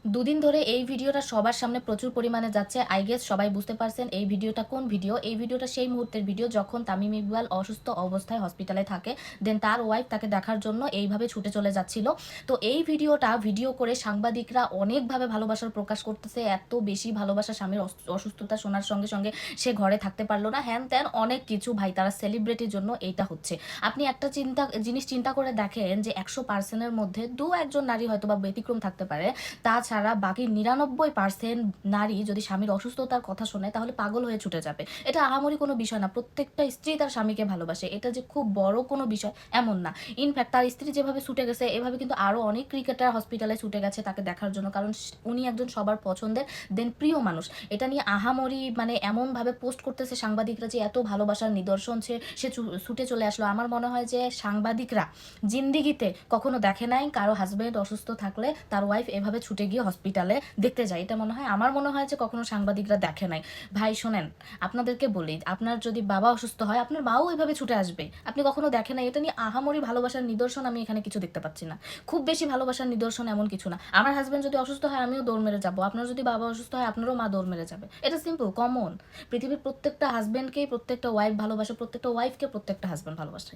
দুদিন ধরে এই ভিডিওটা সবার সামনে প্রচুর পরিমাণে যাচ্ছে। আই গেস সবাই বুঝতে পারছেন এই ভিডিওটা কোন ভিডিও। এই ভিডিওটা সেই মুহূর্তের ভিডিও যখন তামিম ইকবাল অসুস্থ অবস্থায় হসপিটালে থাকে, দেন তার ওয়াইফ তাকে দেখার জন্য এইভাবে ছুটে চলে যাচ্ছিল। তো এই ভিডিওটা ভিডিও করে সাংবাদিকরা অনেকভাবে ভালোবাসার প্রকাশ করতেছে। এত বেশি ভালোবাসা, স্বামীর অসুস্থতা শোনার সঙ্গে সঙ্গে সে ঘরে থাকতে পারলো না, হ্যান ত্যান অনেক কিছু। ভাই, তারা সেলিব্রিটির জন্য এইটা হচ্ছে। আপনি একটা জিনিস চিন্তা করে দেখেন যে 100%-এর মধ্যে দু একজন নারী হয়তো বা ব্যতিক্রম থাকতে পারে, তাছাড়া বাকি 99% নারী যদি স্বামীর অসুস্থতার কথা শোনে তাহলে পাগল হয়ে ছুটে যাবে। এটা আহামরি কোনো বিষয় না। প্রত্যেকটা স্ত্রী তার স্বামীকে ভালোবাসে, এটা যে খুব বড় কোনো বিষয় এমন না। ইনফ্যাক্ট তার স্ত্রী যেভাবে ছুটে গেছে, এভাবে কিন্তু আরও অনেক ক্রিকেটার হসপিটালে ছুটে গেছে তাকে দেখার জন্য, কারণ উনি একজন সবার পছন্দের দেন প্রিয় মানুষ। এটা নিয়ে আহামরি মানে এমনভাবে পোস্ট করতেছে সাংবাদিকরা যে এত ভালোবাসার নিদর্শন, সে ছুটে চলে আসলো। আমার মনে হয় যে সাংবাদিকরা জিন্দিগিতে কখনো দেখে নাই কারো হাজব্যান্ড অসুস্থ থাকলে তার ওয়াইফ এভাবে ছুটে গিয়ে হসপিটালে দেখতে যায়। এটা আমার মনে হয় যে কখনো সাংবাদিকরা দেখে নাই। ভাই শোনেন, আপনাদেরকে বলি, আপনার যদি বাবা অসুস্থ হয় আপনার মাও এভাবে ছুটে আসবে, আপনি কখনো দেখে নাই। এটা নিয়ে আহামরি ভালোবাসার নিদর্শন আমি এখানে কিছু দেখতে পাচ্ছি না। খুব বেশি ভালোবাসার নিদর্শন এমন কিছু না। আমার হাজব্যান্ড যদি অসুস্থ হয় আমিও দৌড় মেরে যাবো, আপনার যদি বাবা অসুস্থ হয় আপনারও মা দৌড় মেরে যাবে। এটা সিম্পল, কমন। পৃথিবীর প্রত্যেকটা হাজব্যান্ডকেই প্রত্যেকটা ওয়াইফ ভালোবাসে, প্রত্যেকটা ওয়াইফকে প্রত্যেকটা হাজব্যান্ড ভালোবাসে।